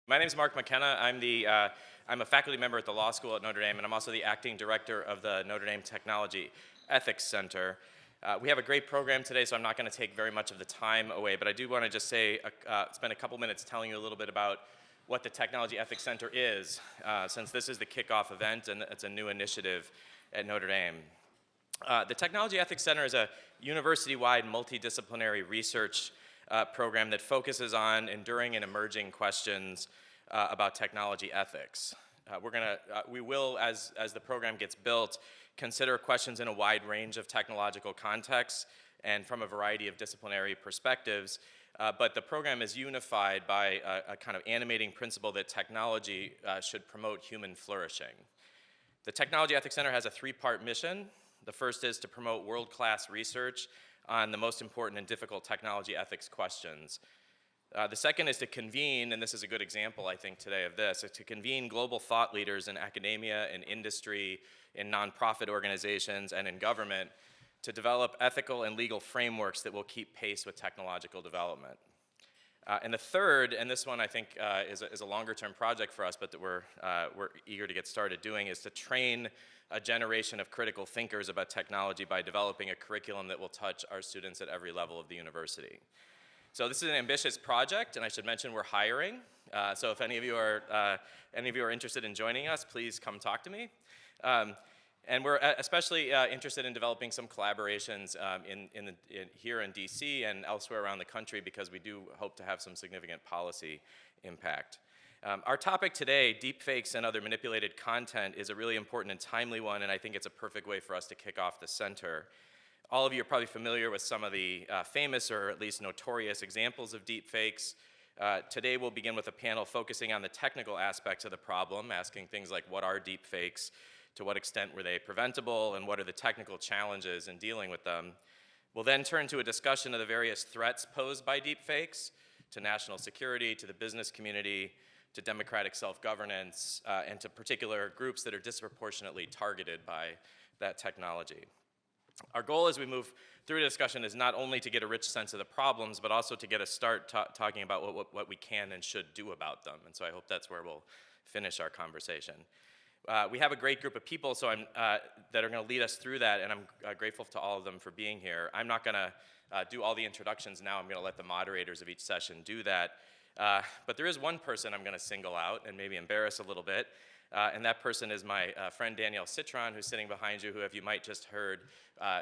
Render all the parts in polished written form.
My name is Mark McKenna. I'm a faculty member at the law school at Notre Dame, and I'm also the acting director of the Notre Dame Technology Ethics Center. We have a great program today, so I'm not going to take very much of the time away, but I do want to just spend a couple minutes telling you a little bit about what the Technology Ethics Center is, since this is the kickoff event and it's a new initiative at Notre Dame. The Technology Ethics Center is a university-wide multidisciplinary research program that focuses on enduring and emerging questions about technology ethics. We will, as the program gets built, consider questions in a wide range of technological contexts and from a variety of disciplinary perspectives, but the program is unified by a kind of animating principle that technology should promote human flourishing. The Technology Ethics Center has a three-part mission. The first is to promote world-class research on the most important and difficult technology ethics questions. The second is to convene, and this is a good example, I think, today of this, to convene global thought leaders in academia, in industry, in nonprofit organizations, and in government to develop ethical and legal frameworks that will keep pace with technological development. And the third, and this one I think is a longer-term project for us, but that we're eager to get started doing, is to train a generation of critical thinkers about technology by developing a curriculum that will touch our students at every level of the university. So this is an ambitious project, and I should mention we're hiring. So if any of you are interested in joining us, please come talk to me. And we're especially interested in developing some collaborations here in DC and elsewhere around the country because we do hope to have some significant policy impact. Our topic today, deepfakes and other manipulated content, is a really important and timely one, and I think it's a perfect way for us to kick off the center. All of you are probably familiar with some of the famous or at least notorious examples of deepfakes. Today we'll begin with a panel focusing on the technical aspects of the problem, asking things like what are deepfakes, to what extent were they preventable, and what are the technical challenges in dealing with them. We'll then turn to a discussion of the various threats posed by deepfakes to national security, to the business community, to democratic self-governance, and to particular groups that are disproportionately targeted by that technology. Our goal as we move through the discussion is not only to get a rich sense of the problems, but also to get a start talking about what we can and should do about them. And so I hope that's where we'll finish our conversation. We have a great group of people that are going to lead us through that, and I'm grateful to all of them for being here. I'm not going to do all the introductions now. I'm going to let the moderators of each session do that. But there is one person I'm going to single out and maybe embarrass a little bit, and that person is my friend Danielle Citron, who's sitting behind you, who, if you might just heard,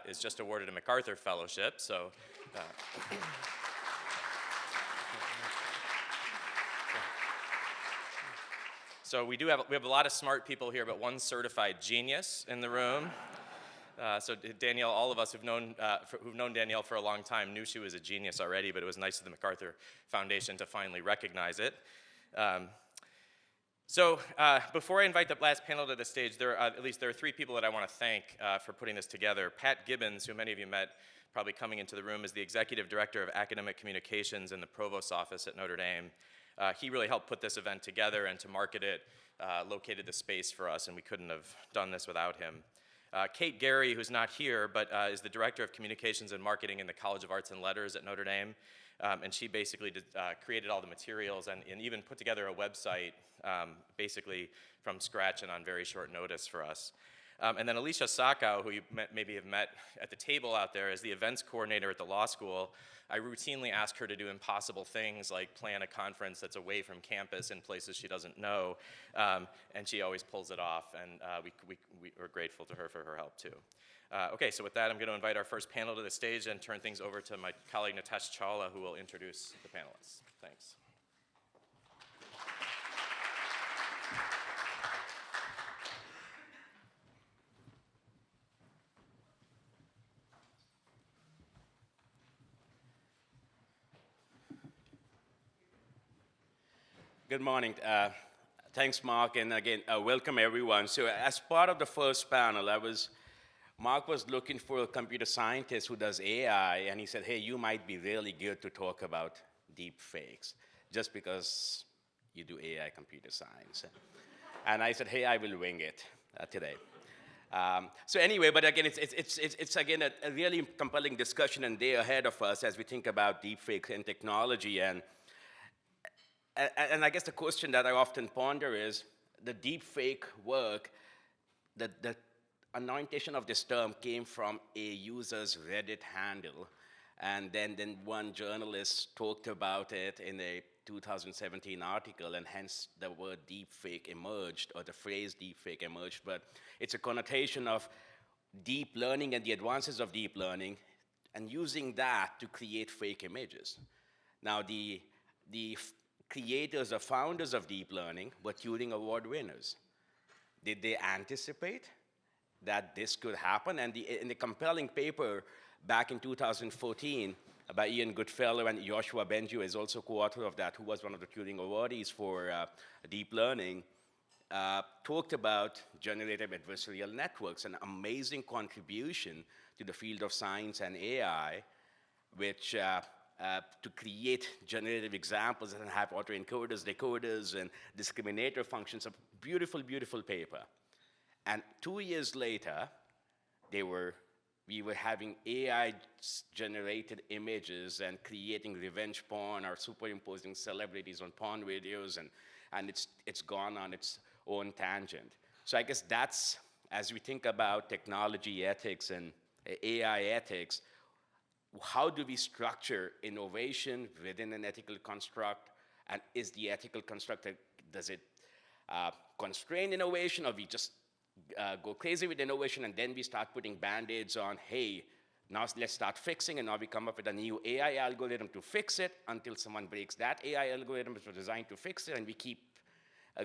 is just awarded a MacArthur Fellowship. So. So we have a lot of smart people here, but one certified genius in the room. So Danielle, all of us who've known Danielle for a long time knew she was a genius already, but it was nice of the MacArthur Foundation to finally recognize it. So before I invite the last panel to the stage, there are three people that I want to thank for putting this together. Pat Gibbons, who many of you met probably coming into the room, is the Executive Director of Academic Communications in the Provost's office at Notre Dame. He really helped put this event together and to market it, located the space for us, and we couldn't have done this without him. Kate Gary, who's not here, but is the Director of Communications and Marketing in the College of Arts and Letters at Notre Dame, and she basically created all the materials and even put together a website basically from scratch and on very short notice for us. And then Alicia Sakow, who you maybe have met at the table out there, is the events coordinator at the law school. I routinely ask her to do impossible things like plan a conference that's away from campus in places she doesn't know, and she always pulls it off, and we're grateful to her for her help too. Okay, so with that, I'm going to invite our first panel to the stage and turn things over to my colleague Nitesh Chawla, who will introduce the panelists. Thanks. Good morning. Thanks, Mark, and again, welcome everyone. So as part of the first panel, Mark was looking for a computer scientist who does AI, and he said, hey, you might be really good to talk about deep fakes, just because you do AI computer science. And I said, hey, I will wing it today. So anyway, but again, it's again a really compelling discussion and day ahead of us as we think about deepfakes and technology. And And I guess the question that I often ponder is the deepfake work, the annotation of this term came from a user's Reddit handle. And then one journalist talked about it in a 2017 article, and hence the word deepfake emerged, or the phrase deepfake emerged. But it's a connotation of deep learning and the advances of deep learning, and using that to create fake images. Now, the creators or founders of deep learning were Turing Award winners. Did they anticipate that this could happen? And in the compelling paper back in 2014 by Ian Goodfellow and Joshua Benju is also co-author of that, who was one of the Turing awardees for deep learning, talked about generative adversarial networks, an amazing contribution to the field of science and AI, which to create generative examples and have autoencoders, decoders, and discriminator functions. A beautiful, beautiful paper. And 2 years later, we were having AI-generated images and creating revenge porn or superimposing celebrities on porn videos, and it's gone on its own tangent. So I guess that's, as we think about technology ethics and AI ethics, how do we structure innovation within an ethical construct? And is the ethical construct, does it constrain innovation, or we just go crazy with innovation and then we start putting band-aids on, hey, now let's start fixing, and now we come up with a new AI algorithm to fix it until someone breaks that AI algorithm which was designed to fix it, and we keep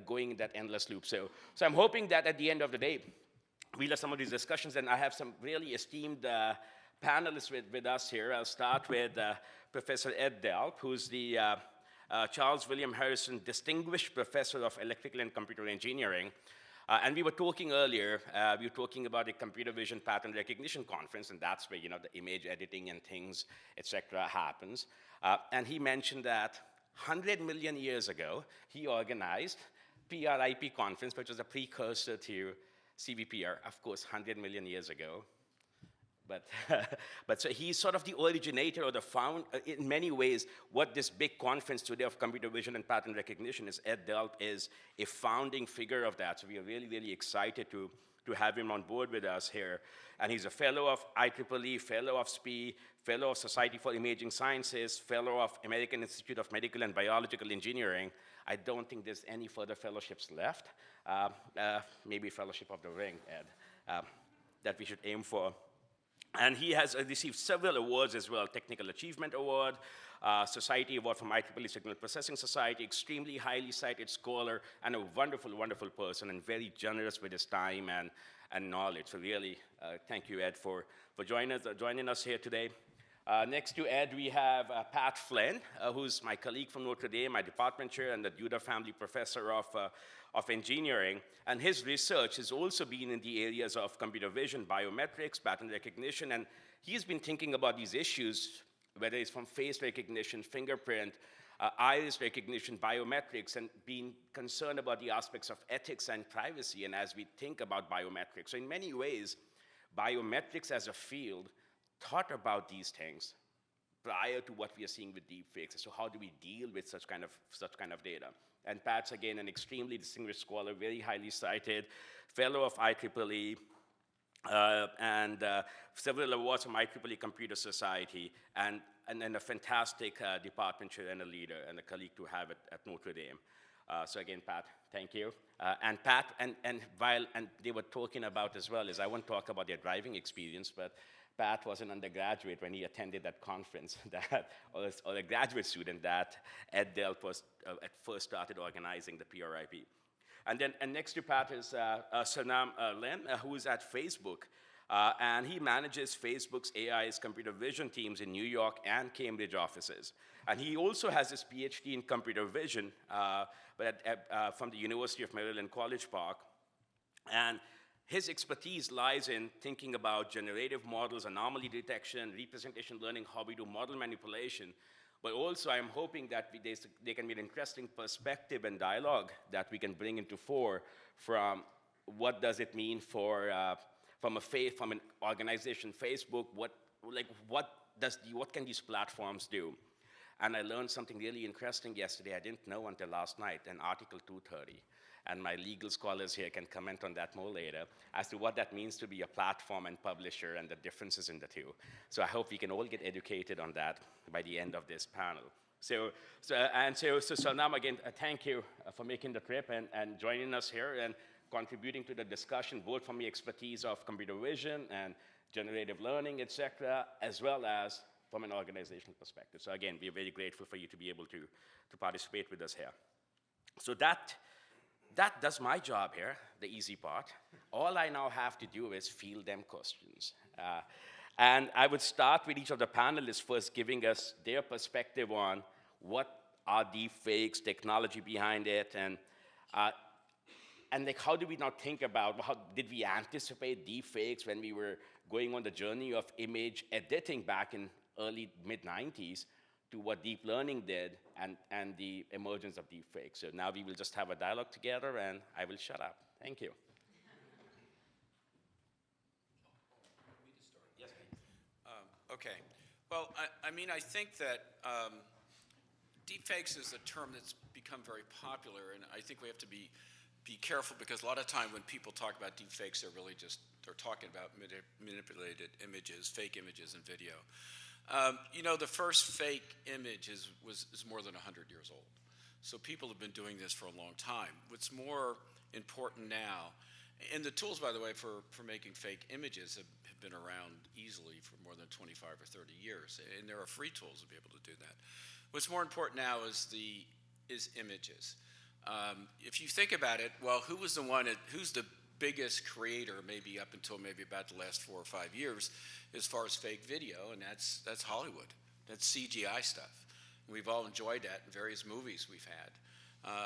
going in that endless loop. So I'm hoping that at the end of the day, we'll have some of these discussions, and I have some really esteemed panelists with us here. I'll start with Professor Ed Delp, who's the Charles William Harrison Distinguished Professor of Electrical and Computer Engineering. And we were talking earlier, we were talking about a computer vision pattern recognition conference, and that's where, the image editing and things, et cetera, happens. And he mentioned that 100 million years ago, he organized PRIP conference, which was a precursor to CVPR, of course, 100 million years ago. But so he's sort of the originator or the in many ways, what this big conference today of computer vision and pattern recognition is. Ed Delp is a founding figure of that. So we are really, really excited to have him on board with us here. And he's a fellow of IEEE, fellow of SPE, fellow of Society for Imaging Sciences, fellow of American Institute of Medical and Biological Engineering. I don't think there's any further fellowships left. Maybe Fellowship of the Ring, Ed, that we should aim for. And he has received several awards as well: Technical Achievement Award, Society Award from IEEE Signal Processing Society, extremely highly cited scholar, and a wonderful, wonderful person, and very generous with his time and knowledge. So really, thank you, Ed, for joining us here today. Next to Ed, we have Pat Flynn, who's my colleague from Notre Dame, my department chair, and the Duda Family Professor of Engineering. And his research has also been in the areas of computer vision, biometrics, pattern recognition, and he's been thinking about these issues, whether it's from face recognition, fingerprint, iris recognition, biometrics, and being concerned about the aspects of ethics and privacy, and as we think about biometrics. So in many ways, biometrics as a field thought about these things prior to what we are seeing with deepfakes. So how do we deal with such kind of data? And Pat's, again, an extremely distinguished scholar, very highly cited, fellow of IEEE, and several awards from IEEE Computer Society, and a fantastic department chair and a leader and a colleague to have at Notre Dame. So again, Pat, thank you. And Pat, and they were talking about as well, is I won't talk about their driving experience, but Pat was an undergraduate when he attended that conference, or a graduate student that Ed Delp was at first started organizing the PRIP. And next to Pat is Sanam Len, who is at Facebook. And he manages Facebook's AI's computer vision teams in New York and Cambridge offices. And he also has his PhD in computer vision from the University of Maryland, College Park. And his expertise lies in thinking about generative models, anomaly detection, representation learning, how we do model manipulation. But also, I'm hoping that there can be an interesting perspective and dialogue that we can bring into fore from what does it mean for, from an organization, Facebook, what can these platforms do? And I learned something really interesting yesterday I didn't know until last night, in Article 230. And my legal scholars here can comment on that more later, as to what that means to be a platform and publisher and the differences in the two. So I hope we can all get educated on that by the end of this panel. So now again, thank you for making the trip and joining us here and contributing to the discussion, both from the expertise of computer vision and generative learning, et cetera, as well as from an organizational perspective. So again, we're very grateful for you to be able to participate with us here. So that does my job here, the easy part. All I now have to do is field them questions. And I would start with each of the panelists first giving us their perspective on what are deepfakes, technology behind it, and like how do we now think about, how did we anticipate deepfakes when we were going on the journey of image editing back in early, mid-90s to what deep learning did and the emergence of deepfakes. So now we will just have a dialogue together and I will shut up. Thank you. Yes, please. Okay. Well, I mean, I think that deepfakes is a term that's become very popular, and I think we have to be careful because a lot of time when people talk about deepfakes, they're talking about manipulated images, fake images, and video. You know, the first fake image is more than 100 years old. So people have been doing this for a long time. What's more important now, and the tools, by the way, for making fake images have been around easily for more than 25 or 30 years, and there are free tools to be able to do that. What's more important now is images. If you think about it, well, who's the biggest creator, maybe up until maybe about the last 4 or 5 years, as far as fake video, and that's Hollywood. That's CGI stuff. And we've all enjoyed that in various movies we've had.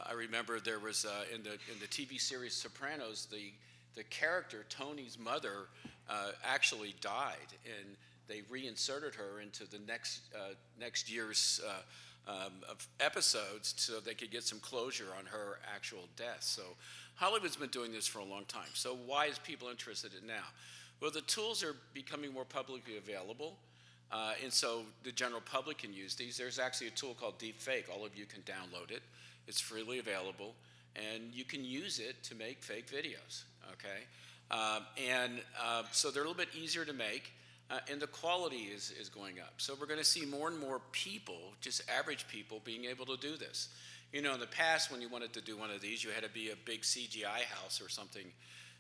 I remember there was in the TV series Sopranos, the character Tony's mother actually died, and they reinserted her into the next year's of episodes so they could get some closure on her actual death. So Hollywood's been doing this for a long time. So why is people interested in it now? Well, the tools are becoming more publicly available, and so the general public can use these. There's actually a tool called Deepfake. All of you can download it. It's freely available, and you can use it to make fake videos, okay? So they're a little bit easier to make. And the quality is going up. So we're going to see more and more people, just average people, being able to do this. You know, in the past, when you wanted to do one of these, you had to be a big CGI house or something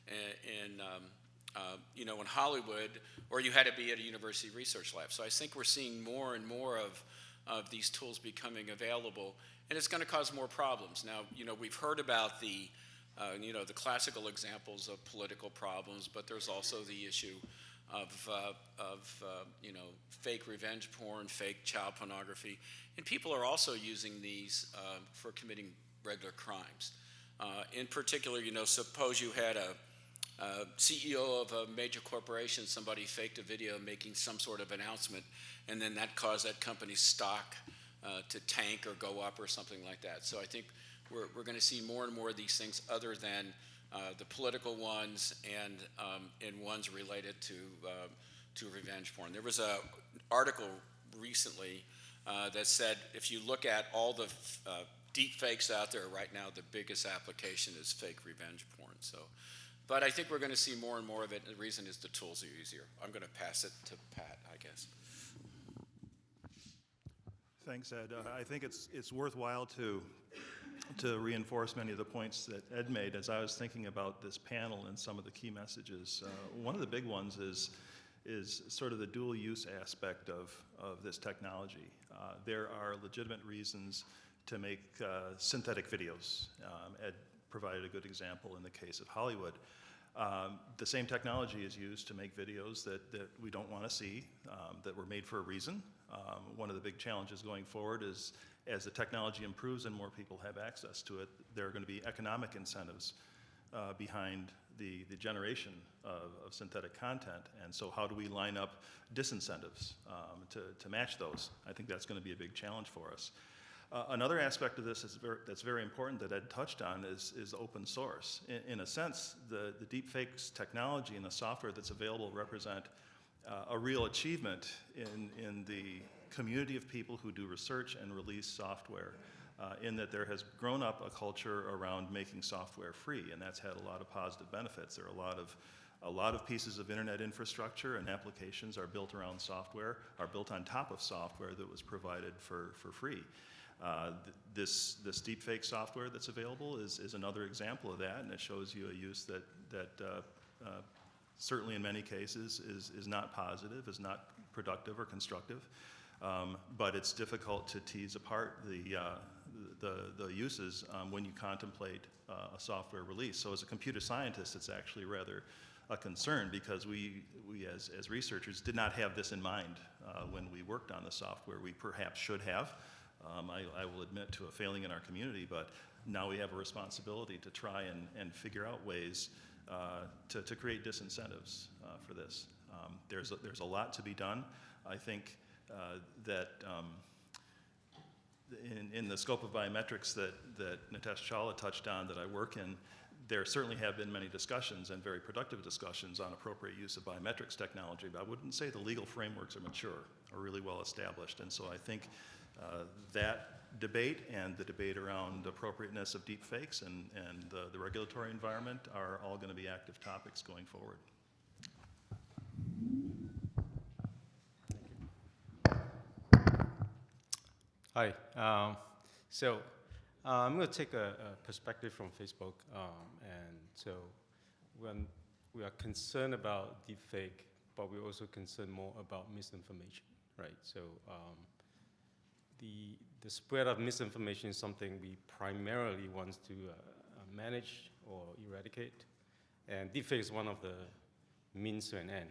in Hollywood, or you had to be at a university research lab. So I think we're seeing more and more of these tools becoming available, and it's going to cause more problems. Now, you know, we've heard about the classical examples of political problems, but there's also the issue of fake revenge porn, fake child pornography, and people are also using these for committing regular crimes. In particular, you know, suppose you had a CEO of a major corporation, somebody faked a video making some sort of announcement, and then that caused that company's stock to tank or go up or something like that. So I think we're going to see more and more of these things other than the political ones and ones related to revenge porn. There was an article recently that said if you look at all the deep fakes out there right now, the biggest application is fake revenge porn. So, but I think we're going to see more and more of it, and the reason is the tools are easier. I'm going to pass it to Pat, I guess. Thanks, Ed. I think it's worthwhile to reinforce many of the points that Ed made as I was thinking about this panel and some of the key messages. One of the big ones is sort of the dual use aspect of this technology. There are legitimate reasons to make synthetic videos. Ed provided a good example in the case of Hollywood. The same technology is used to make videos that we don't want to see, that were made for a reason. One of the big challenges going forward is as the technology improves and more people have access to it, there are going to be economic incentives behind the generation of synthetic content. And so how do we line up disincentives to match those? I think that's going to be a big challenge for us. Another aspect of this that's very important that Ed touched on is open source. In a sense, the deepfakes technology and the software that's available represent a real achievement in the community of people who do research and release software, in that there has grown up a culture around making software free, and that's had a lot of positive benefits. There are a lot of pieces of internet infrastructure and applications are built around software, are built on top of software that was provided for free. This deepfake software that's available is another example of that, and it shows you a use that certainly in many cases is not positive, is not productive or constructive, but it's difficult to tease apart the uses when you contemplate a software release. So as a computer scientist, it's actually rather a concern, because we as researchers did not have this in mind when we worked on the software. We perhaps should have. I will admit to a failing in our community, but now we have a responsibility to try and figure out ways to create disincentives for this. There's a lot to be done. I think that in the scope of biometrics that Nitesh Chawla touched on, that I work in, there certainly have been many discussions, and very productive discussions, on appropriate use of biometrics technology, but I wouldn't say the legal frameworks are mature or really well established. And so I think that debate and the debate around the appropriateness of deepfakes and the regulatory environment are all going to be active topics going forward. Hi. I'm going to take a perspective from Facebook. And so when we are concerned about deepfake, but we're also concerned more about misinformation, right? So the spread of misinformation is something we primarily want to manage or eradicate. And deepfake is one of the means to an end.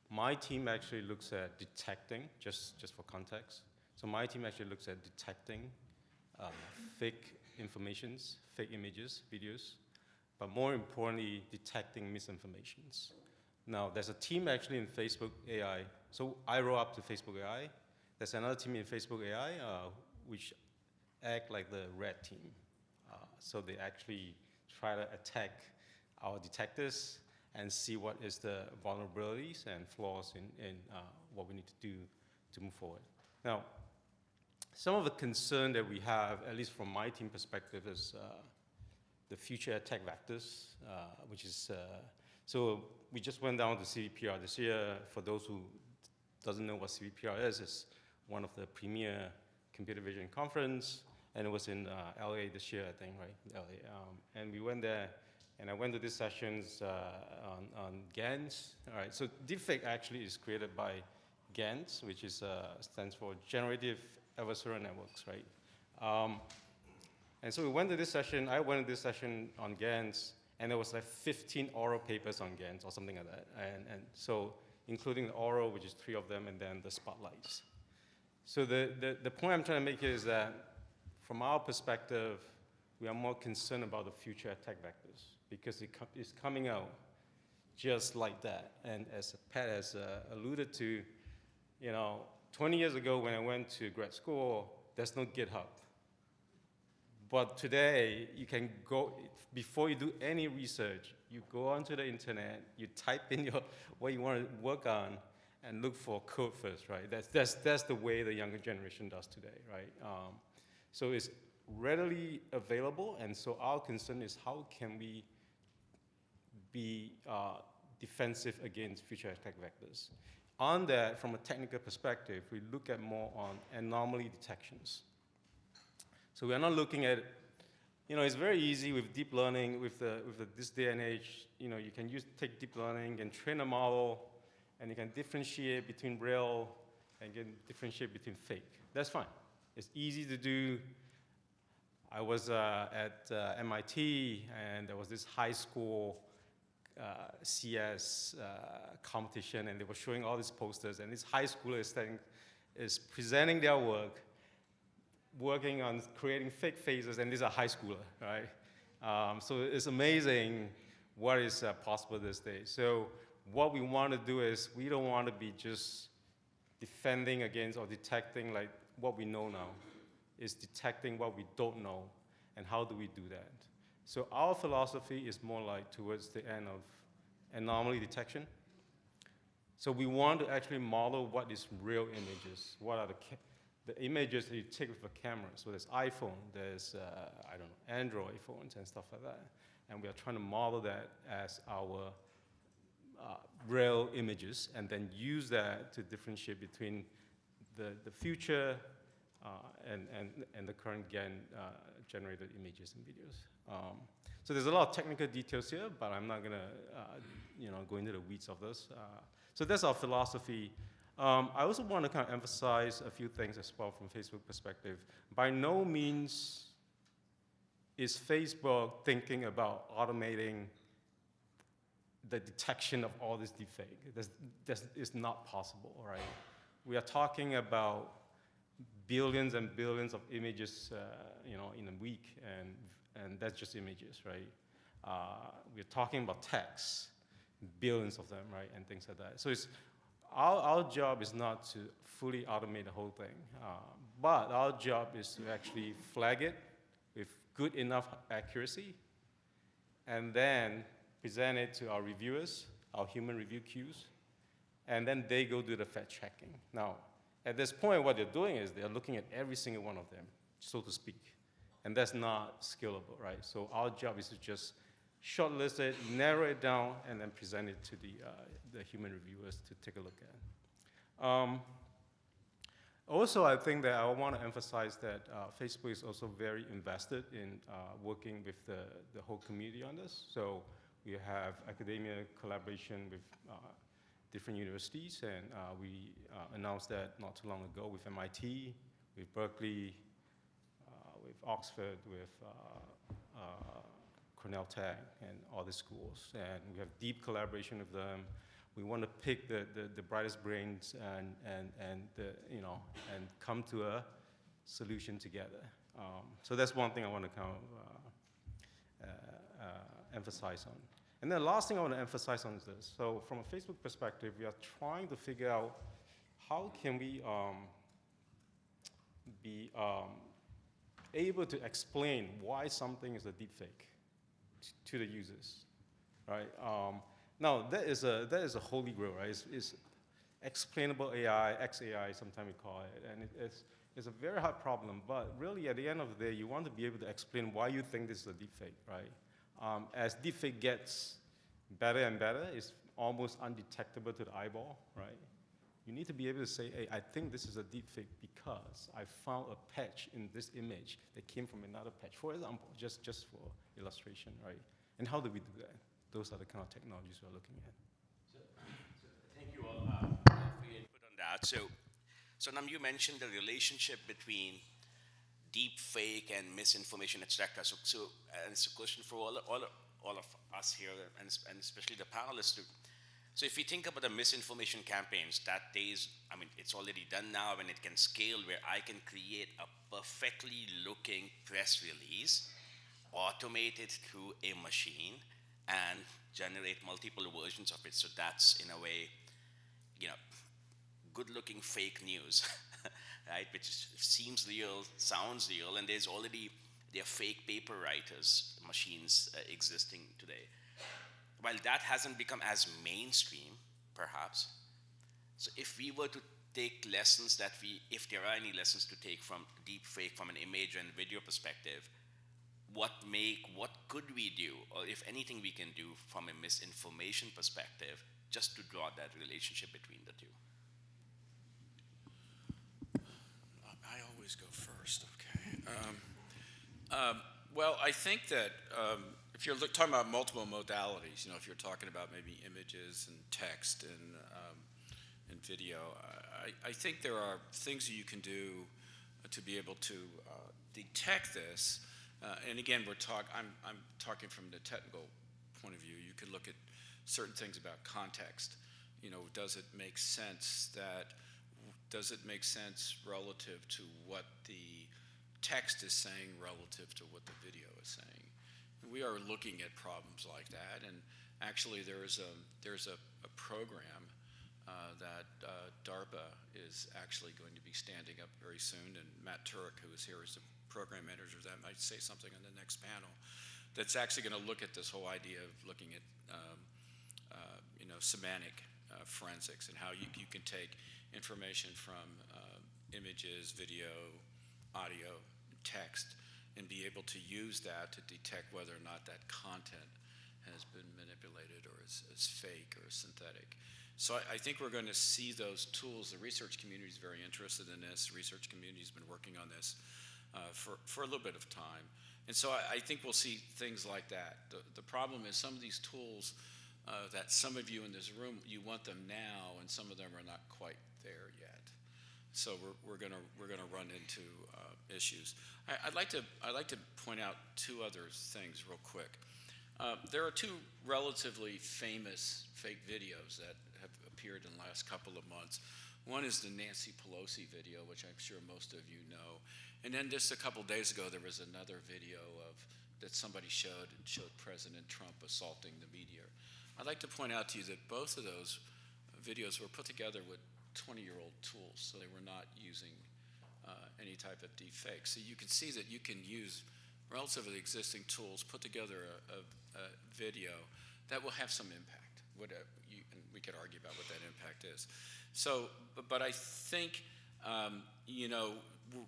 My team actually looks at detecting, just for context. So my team actually looks at detecting fake informations, fake images, videos, but more importantly, detecting misinformations. Now, there's a team actually in Facebook AI. So I roll up to Facebook AI. There's another team in Facebook AI which act like the red team. So they actually try to attack our detectors and see what is the vulnerabilities and flaws in what we need to do to move forward. Now, some of the concern that we have, at least from my team perspective, is the future attack vectors, which is, so we just went down to CVPR this year. For those who doesn't know what CVPR is, it's one of the premier computer vision conference, and it was in LA this year, I think, right? LA, and we went there, and I went to these sessions on GANs. All right, so deepfake actually is created by GANs, which is stands for Generative Adversarial Networks, right? And so we went to this session. I went to this session on GANs, and there was like 15 oral papers on GANs or something like that. And so including the oral, which is 3 of them, and then the spotlights. So the point I'm trying to make here is that from our perspective, we are more concerned about the future attack vectors, because it's coming out just like that. And as Pat has alluded to, 20 years ago when I went to grad school, there's no GitHub. But today, you can go, before you do any research, you go onto the internet, you type in what you want to work on, and look for code first, right? That's the way the younger generation does today, right? So it's readily available, and so our concern is how can we be defensive against future attack vectors. On that, from a technical perspective, we look at more on anomaly detections. So we are not looking at, it's very easy with deep learning, with this day and age, you can take deep learning and train a model, and you can differentiate between real and can differentiate between fake. That's fine. It's easy to do. I was at MIT, and there was this high school CS competition, and they were showing all these posters, and this high schooler is presenting their work, working on creating fake faces, and these are high schooler, right? So it's amazing what is possible these days. So what we want to do is we don't want to be just defending against or detecting like what we know now. Is detecting what we don't know, and how do we do that? So our philosophy is more like towards the end of anomaly detection. So we want to actually model what is real images. What are the images that you take with a camera? So there's iPhone, there's, I don't know, Android phones and stuff like that. And we are trying to model that as our real images and then use that to differentiate between the future and the current generated images and videos. So there's a lot of technical details here, but I'm not gonna go into the weeds of this. So that's our philosophy. I also want to kind of emphasize a few things as well from Facebook perspective. By no means is Facebook thinking about automating the detection of all this deepfake. That is not possible, right? We are talking about billions and billions of images, in a week, and that's just images, right? We're talking about text, billions of them, right, and things like that. So our job is not to fully automate the whole thing, but our job is to actually flag it with good enough accuracy, and then present it to our reviewers, our human review queues, and then they go do the fact checking. Now, at this point, what they're doing is they're looking at every single one of them, so to speak, and that's not scalable, right? So our job is to just shortlist it, narrow it down, and then present it to the human reviewers to take a look at. Also, I think that I want to emphasize that Facebook is also very invested in working with the whole community on this. So we have academia collaboration with different universities, and we announced that not too long ago with MIT, with Berkeley, with Oxford, with Cornell Tech, and all the schools. And we have deep collaboration with them. We want to pick the brightest brains and come to a solution together. So that's one thing I want to kind of emphasize on. And then the last thing I want to emphasize on is this. So from a Facebook perspective, we are trying to figure out how can we be able to explain why something is a deepfake to the users, right? Now, that is a holy grail, right? It's explainable AI, XAI, sometimes we call it, and it's a very hard problem, but really at the end of the day, you want to be able to explain why you think this is a deepfake, right? As deepfake gets better and better, it's almost undetectable to the eyeball, right? You need to be able to say, hey, I think this is a deepfake because I found a patch in this image that came from another patch, for example, just for illustration, right? And how do we do that? Those are the kind of technologies we're looking at. So thank you all for your input on that. So Nam, you mentioned the relationship between deep fake and misinformation, etc. So and it's a question for all of us here, and especially the panelists too. So if you think about the misinformation campaigns, that days, I mean, it's already done now, and it can scale where I can create a perfectly looking press release, automate it through a machine, and generate multiple versions of it. So that's, in a way, good-looking fake news, right? Which seems real, sounds real, and there are fake paper writers machines existing today. While that hasn't become as mainstream, perhaps, so if we were to take lessons if there are any lessons to take from deepfake from an image and video perspective, what could we do, or if anything we can do from a misinformation perspective, just to draw that relationship between the two? I always go first, okay. Well, I think that if you're talking about multiple modalities, if you're talking about maybe images and text and video, I think there are things that you can do to be able to detect this. And again, I'm talking from the technical point of view. You could look at certain things about context. Does it make sense relative to what the text is saying relative to what the video is saying? And we are looking at problems like that. And actually, there's a program that DARPA is actually going to be standing up very soon. And Matt Turek, who is here, is the program manager of that, might say something on the next panel. That's actually going to look at this whole idea of looking at semantic forensics and how you can take information from images, video, audio, text, and be able to use that to detect whether or not that content has been manipulated or is fake or synthetic. So I think we're going to see those tools. The research community is very interested in this. The research community has been working on this for a little bit of time. And so I think we'll see things like that. The problem is some of these tools that some of you in this room, you want them now, and some of them are not quite there yet. So we're gonna run into issues. I'd like to point out two other things real quick. There are two relatively famous fake videos that have appeared in the last couple of months. One is the Nancy Pelosi video, which I'm sure most of you know. And then just a couple days ago, there was another video that somebody showed President Trump assaulting the media. I'd like to point out to you that both of those videos were put together with 20-year-old tools, so they were not using any type of deep fake. So you can see that you can use relatively existing tools, put together a video that will have some impact. And we could argue about what that impact is. So, but I think,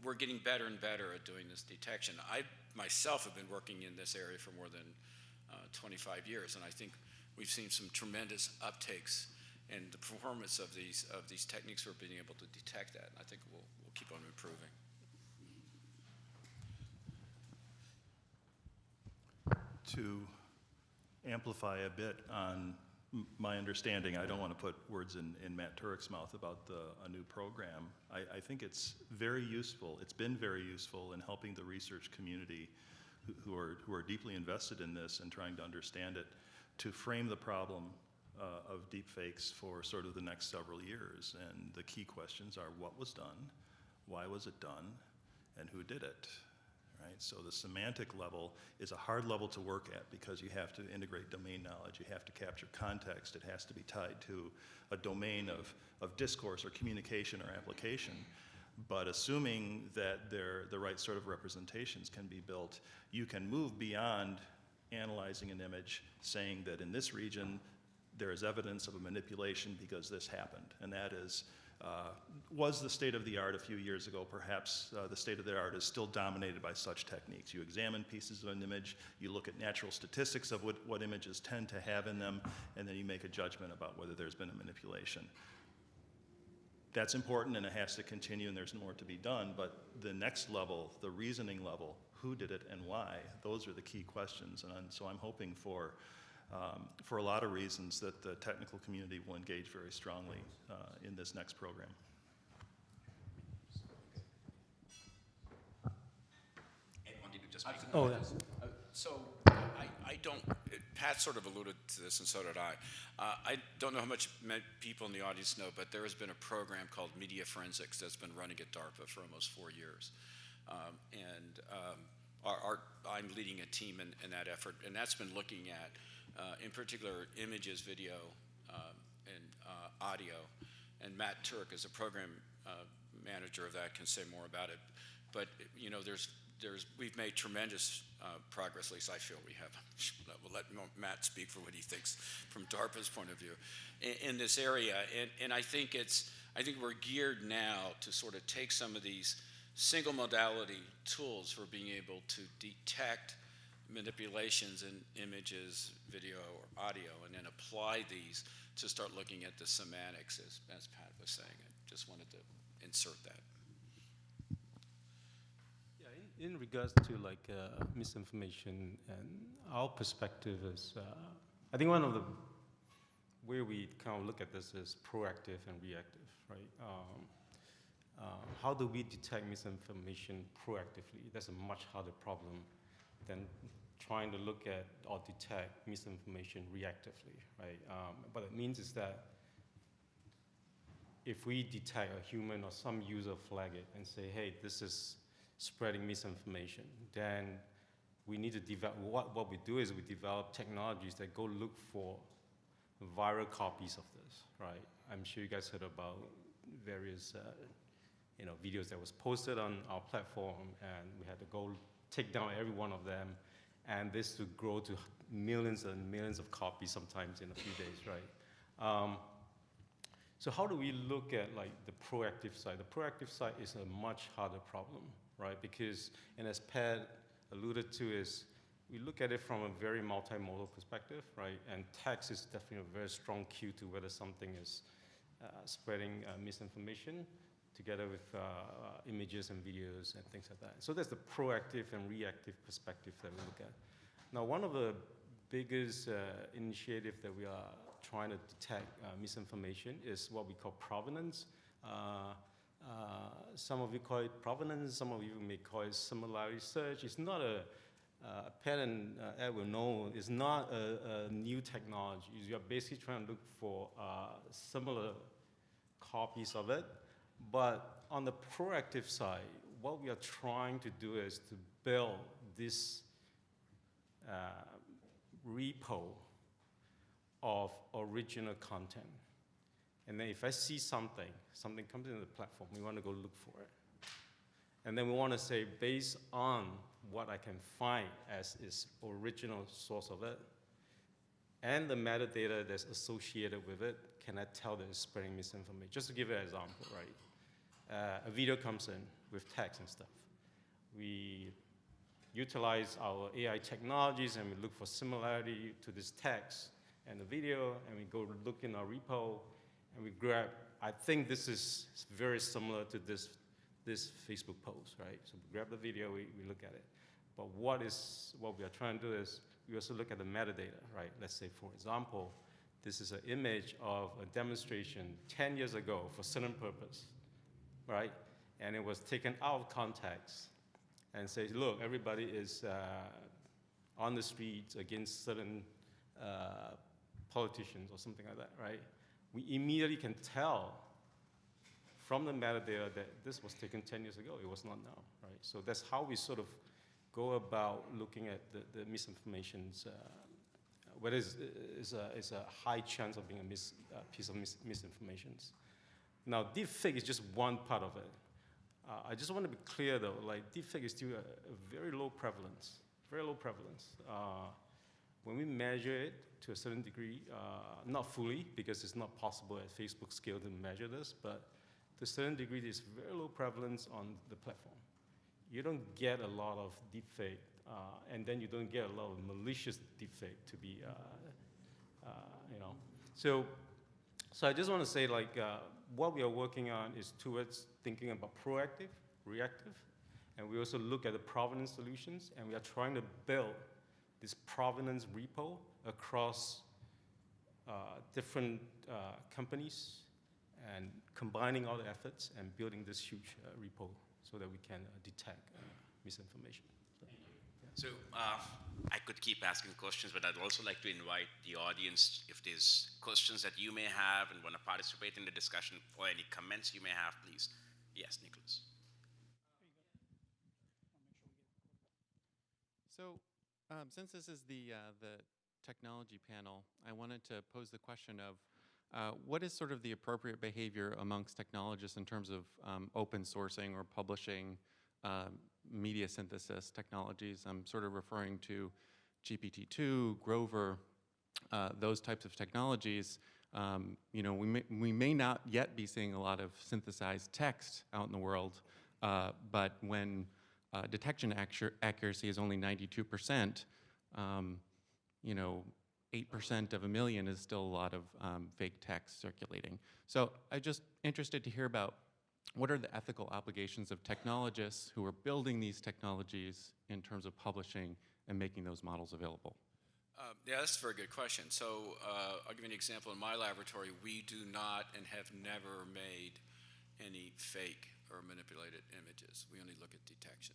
we're getting better and better at doing this detection. I myself have been working in this area for more than 25 years, and I think we've seen some tremendous uptakes in the performance of these techniques for being able to detect that. And I think we'll keep on improving. To amplify a bit on my understanding, I don't want to put words in Matt Turek's mouth about a new program. I think it's very useful. It's been very useful in helping the research community who are deeply invested in this and trying to understand it, to frame the problem of deepfakes for sort of the next several years. And the key questions are: what was done, why was it done, and who did it? Right? So the semantic level is a hard level to work at because you have to integrate domain knowledge, you have to capture context, it has to be tied to a domain of discourse or communication or application. But assuming that the right sort of representations can be built, you can move beyond analyzing an image, saying that in this region there is evidence of a manipulation because this happened. And that is, was the state of the art a few years ago. Perhaps the state of the art is still dominated by such techniques. You examine pieces of an image, you look at natural statistics of what images tend to have in them, and then you make a judgment about whether there's been a manipulation. That's important, and it has to continue, and there's more to be done, but the next level, the reasoning level, who did it and why, those are the key questions. And so I'm hoping for a lot of reasons that the technical community will engage very strongly in this next program. Anyone need to just make Oh, yeah. So I don't, Pat sort of alluded to this, and so did I. I don't know how much people in the audience know, but there has been a program called Media Forensics that's been running at DARPA for almost 4 years. I'm leading a team in that effort, and that's been looking at, in particular, images, video, and audio. And Matt Turek, as a program manager of that, can say more about it. But we've made tremendous progress. At least I feel we have. We'll let Matt speak for what he thinks from DARPA's point of view in this area. And I think we're geared now to sort of take some of these single modality tools for being able to detect manipulations in images, video, or audio, and then apply these to start looking at the semantics, as Pat was saying. I just wanted to insert that. Yeah, in regards to misinformation, and our perspective is, I think one of the way we kind of look at this is proactive and reactive, right? How do we detect misinformation proactively? That's a much harder problem than trying to look at or detect misinformation reactively, right? What it means is that if we detect a human or some user flag it and say, hey, this is spreading misinformation, then we need to develop, what we do is we develop technologies that go look for viral copies of this, right? I'm sure you guys heard about various videos that was posted on our platform, and we had to go take down every one of them, and this would grow to millions and millions of copies sometimes in a few days, right? So how do we look at like the proactive side? The proactive side is a much harder problem, right? Because, and as Pat alluded to, is we look at it from a very multimodal perspective, right? And text is definitely a very strong cue to whether something is spreading misinformation together with images and videos and things like that. So that's the proactive and reactive perspective that we look at. Now, one of the biggest initiatives that we are trying to detect misinformation is what we call provenance. Some of you call it provenance, some of you may call it similarity search. It's not a Pat and Ed will know, it's not a new technology. You're basically trying to look for similar copies of it. But on the proactive side, what we are trying to do is to build this repo of original content. And then if I see something comes into the platform, we want to go look for it. And then we want to say, based on what I can find as its original source of it, and the metadata that's associated with it, can I tell that it's spreading misinformation? Just to give you an example, right? A video comes in with text and stuff. We utilize our AI technologies and we look for similarity to this text and the video, and we go look in our repo, and we grab, I think this is very similar to this Facebook post, right? So we grab the video, we look at it. But what we are trying to do is we also look at the metadata, right? Let's say, for example, this is an image of a demonstration 10 years ago for certain purpose, right? And it was taken out of context and says, look, everybody is on the streets against certain politicians or something like that, right? We immediately can tell from the metadata that this was taken 10 years ago. It was not now, right? So that's how we sort of go about looking at the misinformations, whether it's a high chance of being a piece of misinformation. Now, deepfake is just one part of it. I just want to be clear, though, like deepfake is still a very low prevalence, very low prevalence. When we measure it to a certain degree, not fully, because it's not possible at Facebook scale to measure this, but to a certain degree, there's very low prevalence on the platform. You don't get a lot of deepfake, and then you don't get a lot of malicious deepfake to be, you know. So I just want to say, like, what we are working on is towards thinking about proactive, reactive, and we also look at the provenance solutions, and we are trying to build this provenance repo across different companies and combining all the efforts and building this huge repo so that we can detect misinformation. So I could keep asking questions, but I'd also like to invite the audience, if there's questions that you may have and want to participate in the discussion or any comments you may have, please. Yes, Nicholas. So since this is the technology panel, I wanted to pose the question of what is sort of the appropriate behavior amongst technologists in terms of open sourcing or publishing media synthesis technologies? I'm sort of referring to GPT-2, Grover, those types of technologies. You know, we may not yet be seeing a lot of synthesized text out in the world, but when detection accuracy is only 92%, you know, 8% of a million is still a lot of fake text circulating. So I'm just interested to hear about what are the ethical obligations of technologists who are building these technologies in terms of publishing and making those models available? Yeah, that's a very good question. So I'll give you an example. In my laboratory, we do not and have never made any fake or manipulated images. We only look at detection.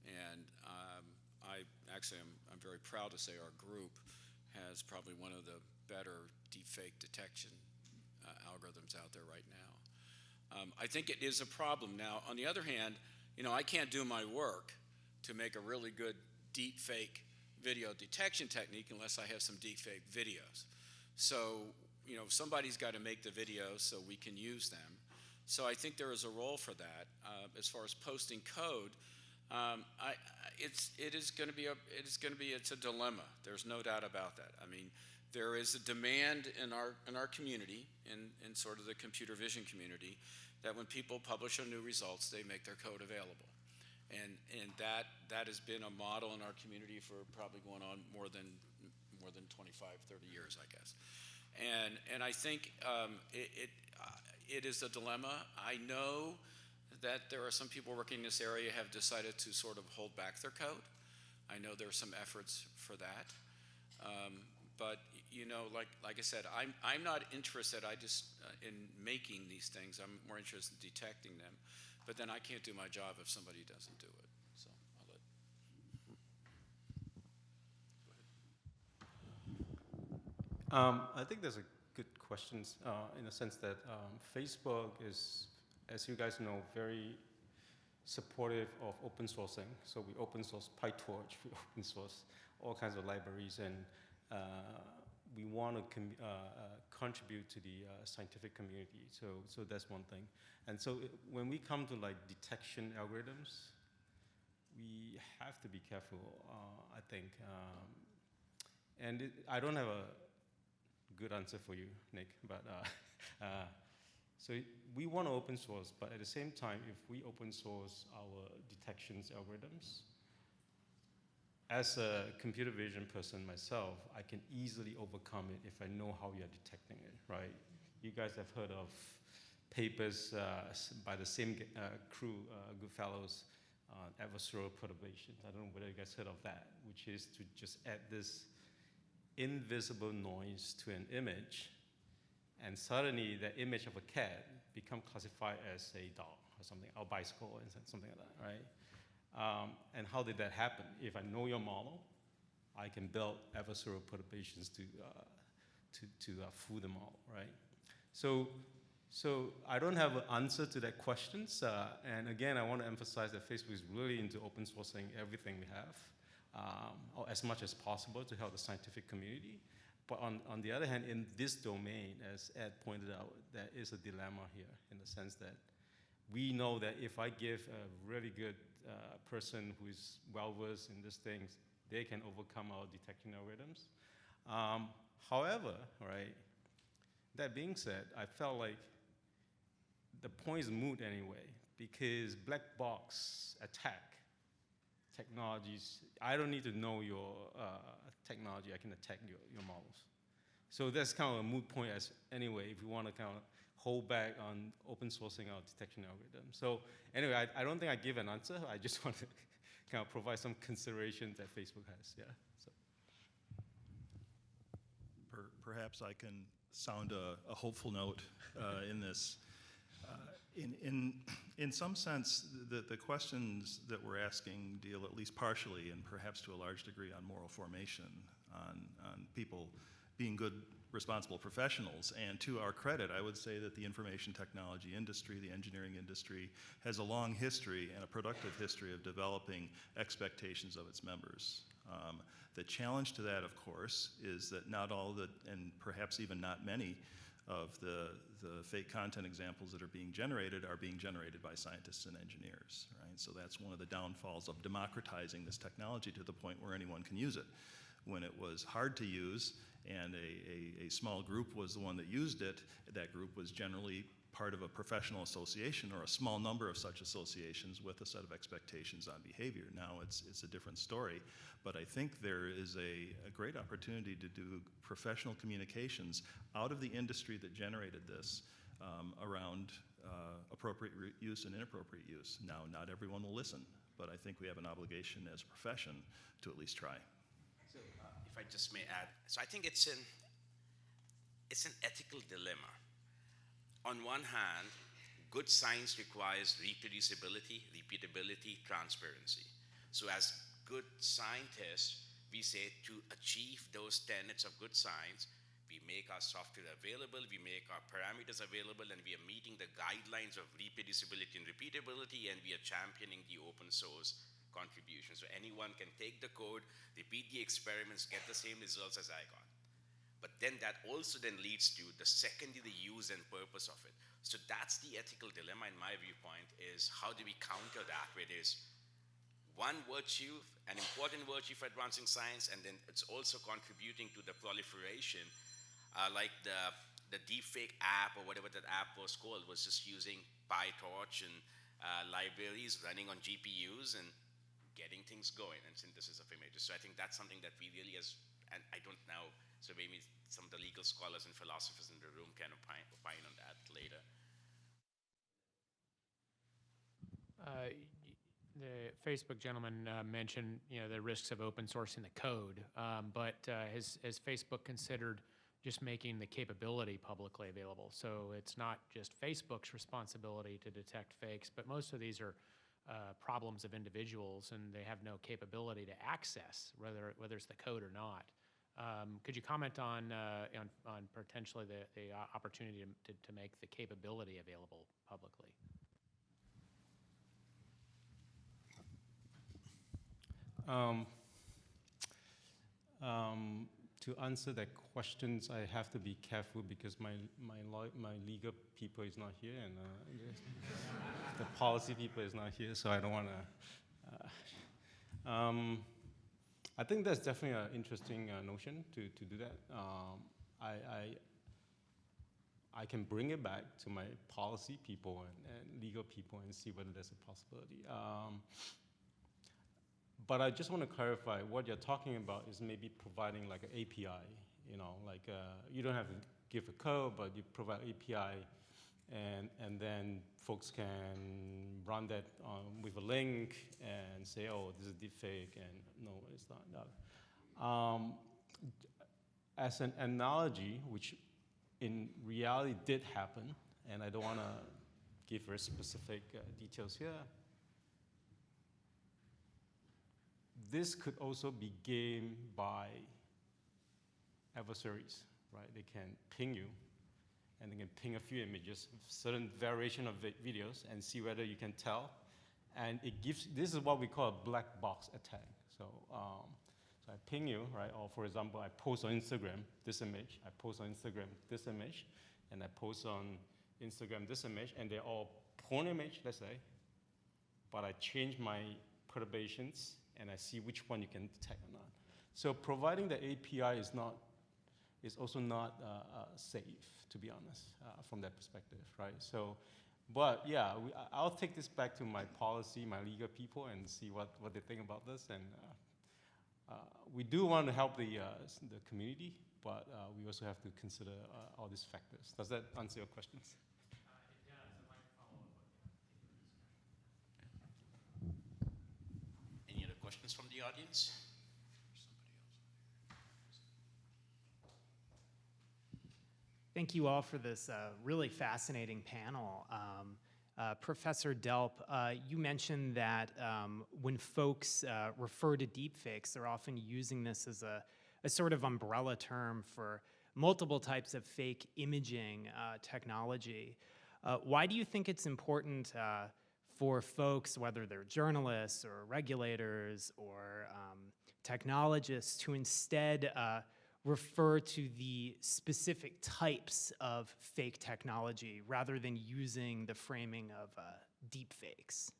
And I'm very proud to say our group has probably one of the better deepfake detection algorithms out there right now. I think it is a problem. Now, on the other hand, you know, I can't do my work to make a really good deepfake video detection technique unless I have some deepfake videos. So, you know, somebody's got to make the videos so we can use them. So I think there is a role for that. As far as posting code, it's a dilemma. There's no doubt about that. I mean, there is a demand in our community, in sort of the computer vision community, that when people publish their new results, they make their code available. And that has been a model in our community for probably going on more than 25, 30 years, I guess. And I think it is a dilemma. I know that there are some people working in this area have decided to sort of hold back their code. I know there are some efforts for that. But you know, like I said, I'm not interested in making these things. I'm more interested in detecting them. But then I can't do my job if somebody doesn't do it. So I'll let. I think there's a good question in the sense that Facebook is, as you guys know, very supportive of open sourcing. So we open source PyTorch, we open source all kinds of libraries, and we want to contribute to the scientific community. So that's one thing. And so when we come to like detection algorithms, we have to be careful, I think. And I don't have a good answer for you, Nick, but so we want to open source, but at the same time, if we open source our detections algorithms, as a computer vision person myself, I can easily overcome it if I know how we are detecting it, right? You guys have heard of papers by the same crew, Goodfellows, adversarial perturbation. I don't know whether you guys heard of that, which is to just add this invisible noise to an image, and suddenly the image of a cat become classified as a dog or something, or bicycle or something like that, right? And how did that happen? If I know your model, I can build adversarial perturbations to fool the model, right? So I don't have an answer to that question. And again, I want to emphasize that Facebook is really into open sourcing everything we have, or as much as possible to help the scientific community. But on the other hand, in this domain, as Ed pointed out, there is a dilemma here in the sense that we know that if I give a really good person who is well-versed in these things, they can overcome our detection algorithms. However, right, that being said, I felt like the point is moot anyway, because black box attack technologies, I don't need to know your technology, I can attack your models. So that's kind of a moot point as anyway, if we want to kind of hold back on open sourcing our detection algorithm. So anyway, I don't think I give an answer. I just want to kind of provide some considerations that Facebook has, yeah. So. Perhaps I can sound a hopeful note in this. In some sense, the questions that we're asking deal at least partially and perhaps to a large degree on moral formation, on people being good, responsible professionals. And to our credit, I would say that the information technology industry, the engineering industry, has a long history and a productive history of developing expectations of its members. The challenge to that, of course, is that not all the, and perhaps even not many, of the fake content examples that are being generated by scientists and engineers, right? So that's one of the downfalls of democratizing this technology to the point where anyone can use it. When it was hard to use and a small group was the one that used it, that group was generally part of a professional association or a small number of such associations with a set of expectations on behavior. Now it's a different story, but I think there is a great opportunity to do professional communications out of the industry that generated this around appropriate use and inappropriate use. Now, not everyone will listen, but I think we have an obligation as a profession to at least try. So, if I just may add, so I think it's an ethical dilemma. On one hand, good science requires reproducibility, repeatability, transparency. So as good scientists, we say to achieve those tenets of good science, we make our software available, we make our parameters available, and we are meeting the guidelines of reproducibility and repeatability, and we are championing the open source contribution. So anyone can take the code, repeat the experiments, get the same results as I got. But then that also then leads to the secondary use and purpose of it. So that's the ethical dilemma in my viewpoint, is how do we counter that, where there's one virtue, an important virtue for advancing science, and then it's also contributing to the proliferation, like the Deepfake app or whatever that app was called was just using PyTorch and libraries running on GPUs and getting things going and synthesis of images. So I think that's something that we really, and I don't know, so maybe some of the legal scholars and philosophers in the room can opine on that later. The Facebook gentleman mentioned, the risks of open sourcing the code, but has Facebook considered just making the capability publicly available? So it's not just Facebook's responsibility to detect fakes, but most of these are problems of individuals, and they have no capability to access whether it's the code or not. Could you comment on potentially the opportunity to make the capability available publicly? To answer that questions, I have to be careful because my legal people is not here, and the policy people is not here, so I don't want to. I think that's definitely an interesting notion to do that. I can bring it back to my policy people and legal people and see whether there's a possibility. But I just want to clarify, what you're talking about is maybe providing like an API, you don't have to give a code, but you provide API, and then folks can run that with a link and say, oh, this is deepfake, and no, it's not. As an analogy, which in reality did happen, and I don't want to give very specific details here, this could also be gamed by adversaries, right? They can ping you, and they can ping a few images, certain variation of videos, and see whether you can tell. And this is what we call a black box attack. So I ping you, right? Or for example, I post on Instagram this image, I post on Instagram this image, and I post on Instagram this image, and they're all porn image, let's say, but I change my perturbations, and I see which one you can detect or not. So providing the API is also not safe, to be honest, from that perspective, right? So, but yeah, I'll take this back to my policy, my legal people, and see what they think about this. And we do want to help the community, but we also have to consider all these factors. Does that answer your questions? It does. I'd like to follow up with Any other questions from the audience? Thank you all for this really fascinating panel. Professor Delp, you mentioned that when folks refer to deepfakes, they're often using this as a sort of umbrella term for multiple types of fake imaging technology. Why do you think it's important for folks, whether they're journalists or regulators or technologists, to instead refer to the specific types of fake technology rather than using the framing of deepfakes?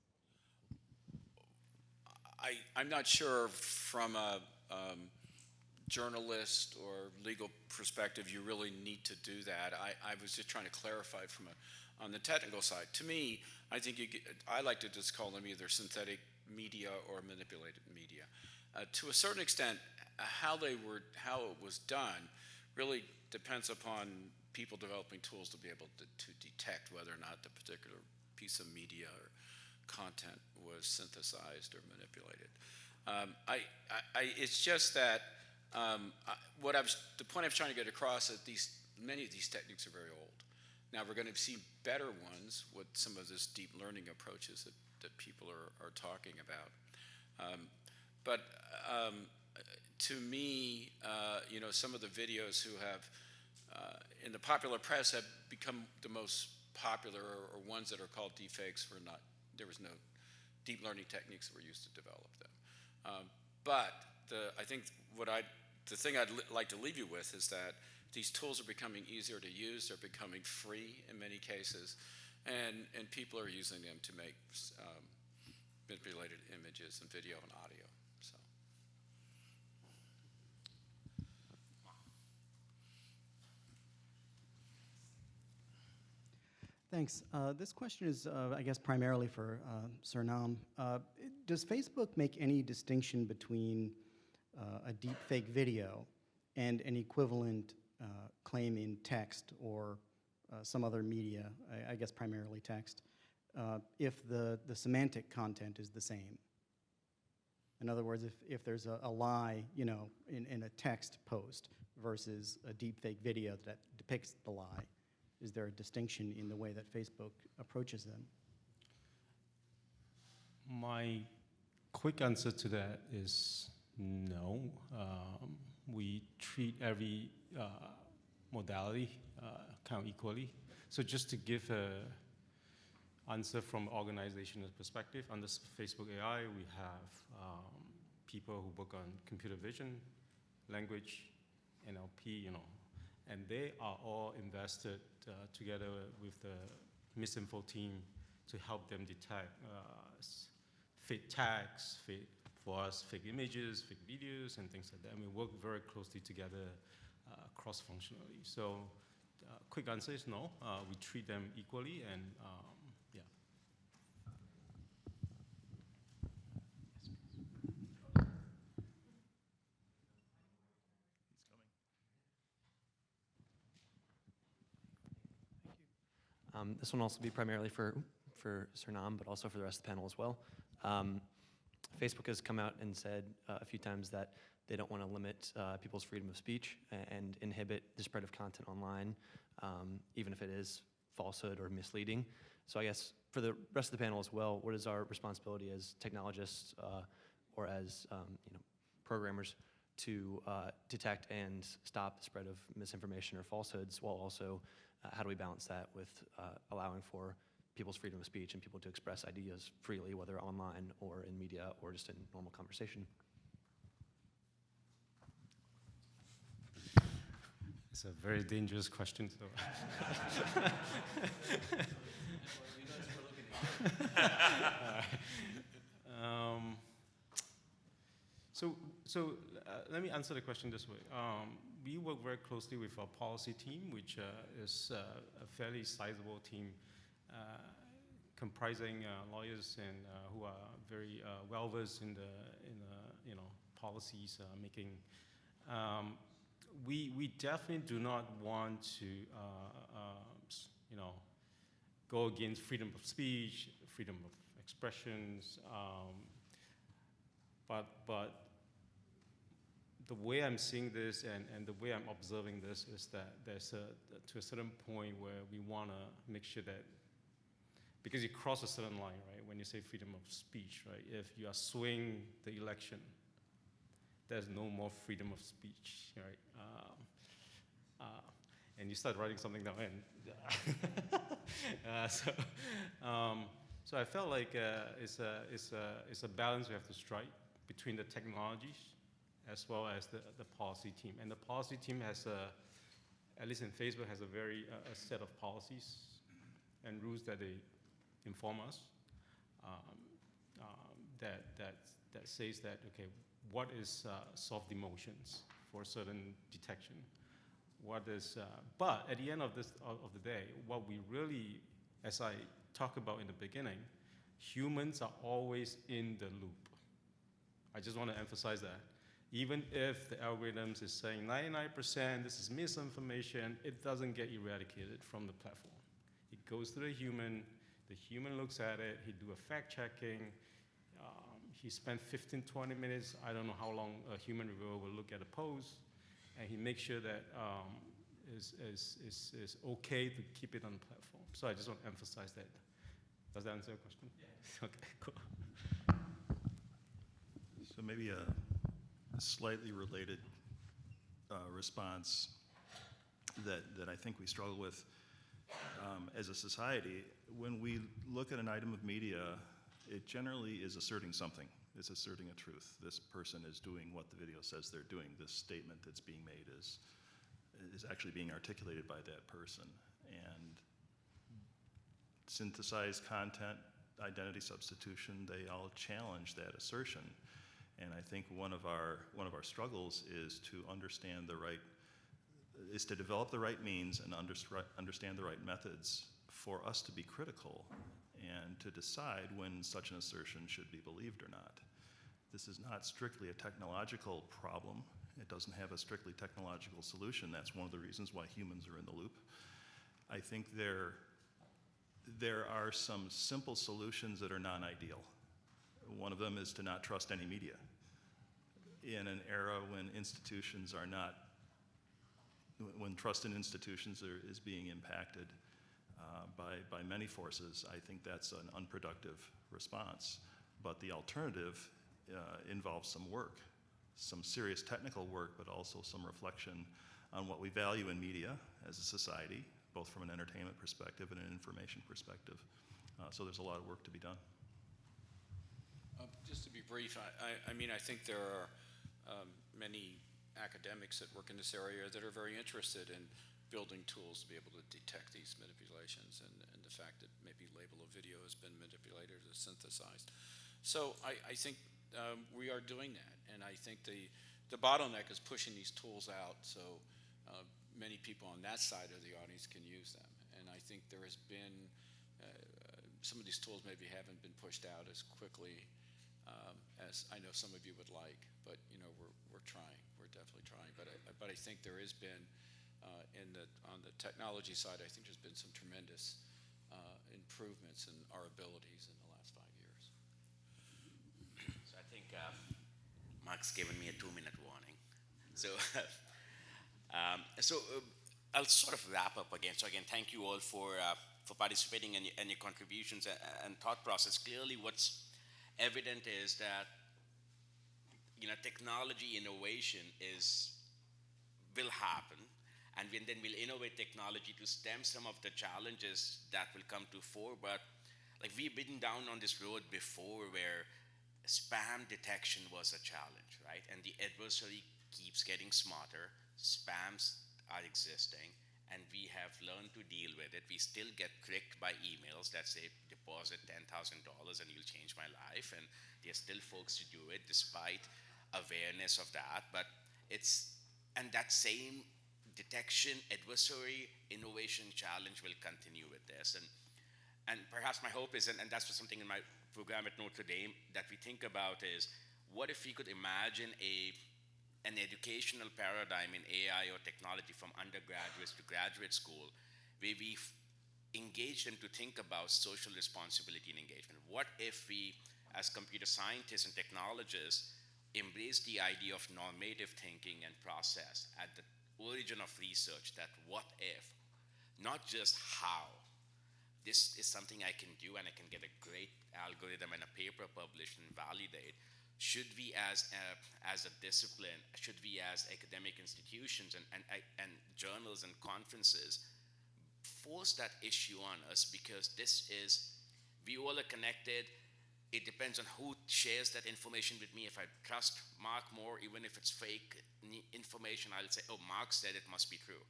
I'm not sure from a journalist or legal perspective you really need to do that. I was just trying to clarify on the technical side. To me, I think I like to just call them either synthetic media or manipulated media. To a certain extent, how it was done really depends upon people developing tools to be able to detect whether or not the particular piece of media or content was synthesized or manipulated. It's just that the point I was trying to get across is many of these techniques are very old. Now we're going to see better ones with some of this deep learning approaches that people are talking about. But to me, some of the videos who have, in the popular press, have become the most popular or ones that are called deepfakes there was no deep learning techniques that were used to develop them. But I think the thing I'd like to leave you with is that these tools are becoming easier to use. They're becoming free in many cases, and people are using them to make manipulated images and video and audio. So. Thanks. This question is, I guess, primarily for Surnam. Does Facebook make any distinction between a deepfake video and an equivalent claim in text or some other media, I guess primarily text, if the semantic content is the same? In other words, if there's a lie, you know, in a text post versus a deepfake video that depicts the lie, is there a distinction in the way that Facebook approaches them? My quick answer to that is no. We treat every modality kind of equally. So just to give an answer from organizational perspective, under Facebook AI, we have people who work on computer vision, language, NLP, you know, and they are all invested together with the misinfo team to help them detect fake tags, for us, fake images, fake videos, and things like that. And we work very closely together cross-functionally. So quick answer is no. We treat them equally, and yeah. This one will also be primarily for Surnam, but also for the rest of the panel as well. Facebook has come out and said a few times that they don't want to limit people's freedom of speech and inhibit the spread of content online, even if it is falsehood or misleading. So I guess for the rest of the panel as well, what is our responsibility as technologists or as programmers to detect and stop the spread of misinformation or falsehoods, while also how do we balance that with allowing for people's freedom of speech and people to express ideas freely, whether online or in media or just in normal conversation? It's a very dangerous question. So let me answer the question this way. We work very closely with our policy team, which is a fairly sizable team comprising lawyers and who are very well versed in the policies making. We definitely do not want to go against freedom of speech, freedom of expressions, but the way I'm seeing this and the way I'm observing this is that there's to a certain point where we want to make sure that, because you cross a certain line, right, when you say freedom of speech, right, if you are swaying the election, there's no more freedom of speech, right? And you start writing something down, and so I felt like it's a balance we have to strike between the technologies as well as the policy team. And the policy team has, at least in Facebook, has a set of policies and rules that they inform us that says that, okay, what is soft emotions for certain detection? What is, but at the end of the day, what we really, as I talked about in the beginning, humans are always in the loop. I just want to emphasize that. Even if the algorithms is saying 99% this is misinformation, it doesn't get eradicated from the platform. It goes to the human looks at it, he do a fact checking, he spent 15, 20 minutes, I don't know how long a human reviewer will look at a post, and he makes sure that is okay to keep it on the platform. So I just want to emphasize that. Does that answer your question? Yeah. Okay, cool. So maybe a slightly related response that I think we struggle with as a society. When we look at an item of media, it generally is asserting something. It's asserting a truth. This person is doing what the video says they're doing. This statement that's being made is actually being articulated by that person. And synthesized content identity substitution, they all challenge that assertion. And I think one of our struggles is to develop the right means and understand the right methods for us to be critical and to decide when such an assertion should be believed or not. This is not strictly a technological problem. It doesn't have a strictly technological solution. That's one of the reasons why humans are in the loop. I think there are some simple solutions that are non-ideal. One of them is to not trust any media. In an era when institutions are not, when trust in institutions is being impacted by many forces, I think that's an unproductive response. But the alternative involves some work, some serious technical work, but also some reflection on what we value in media as a society, both from an entertainment perspective and an information perspective. So there's a lot of work to be done. Just to be brief, I mean, I think there are many academics that work in this area that are very interested in building tools to be able to detect these manipulations and the fact that maybe label of video has been manipulated or synthesized. So I think we are doing that, and I think the bottleneck is pushing these tools out so many people on that side of the audience can use them. And I think there has been, some of these tools maybe haven't been pushed out as quickly as I know some of you would like, but you know, we're trying, we're definitely trying. But I think there has been, on the technology side, I think there's been some tremendous improvements in our abilities in the last 5 years. So I think Mark's given me a 2-minute warning. So, I'll sort of wrap up again. So again, thank you all for participating and your contributions and thought process. Clearly, what's evident is that technology innovation will happen, and then we'll innovate technology to stem some of the challenges that will come to fore. But like we've been down on this road before where spam detection was a challenge, right? And the adversary keeps getting smarter, spams are existing, and we have learned to deal with it. We still get tricked by emails that say deposit $10,000 and you'll change my life, and there's still folks to do it despite awareness of that. But and that same detection, adversary, innovation challenge will continue with this. And perhaps my hope is, and that's something in my program at Notre Dame that we think about is, what if we could imagine an educational paradigm in AI or technology from undergraduates to graduate school, where we engage them to think about social responsibility and engagement. What if we, as computer scientists and technologists, embrace the idea of normative thinking and process at the origin of research, that what if, not just how. This is something I can do and I can get a great algorithm and a paper published and validate. Should we as a discipline, should we as academic institutions and journals and conferences force that issue on us? Because we all are connected. It depends on who shares that information with me. If I trust Mark more, even if it's fake information, I'll say, oh, Mark said it must be true.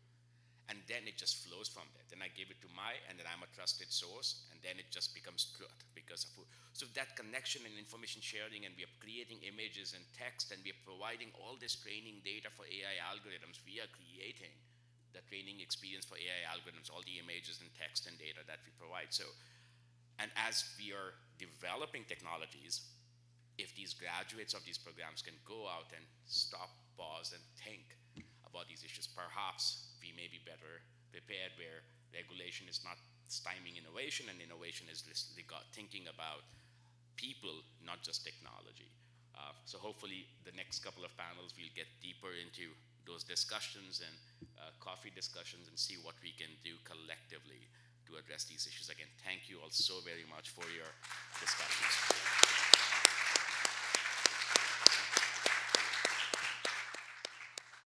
And then it just flows from there. Then I give it to and then I'm a trusted source, and then it just becomes truth because of who. So that connection and information sharing, and we are creating images and text, and we are providing all this training data for AI algorithms. We are creating the training experience for AI algorithms, all the images and text and data that we provide. So, and as we are developing technologies, if these graduates of these programs can go out and stop, pause, and think about these issues, perhaps we may be better prepared, where regulation is not stymieing innovation, and innovation is thinking about people, not just technology. So hopefully the next couple of panels we'll get deeper into those discussions and coffee discussions and see what we can do collectively to address these issues. Again, thank you all so very much for your discussions.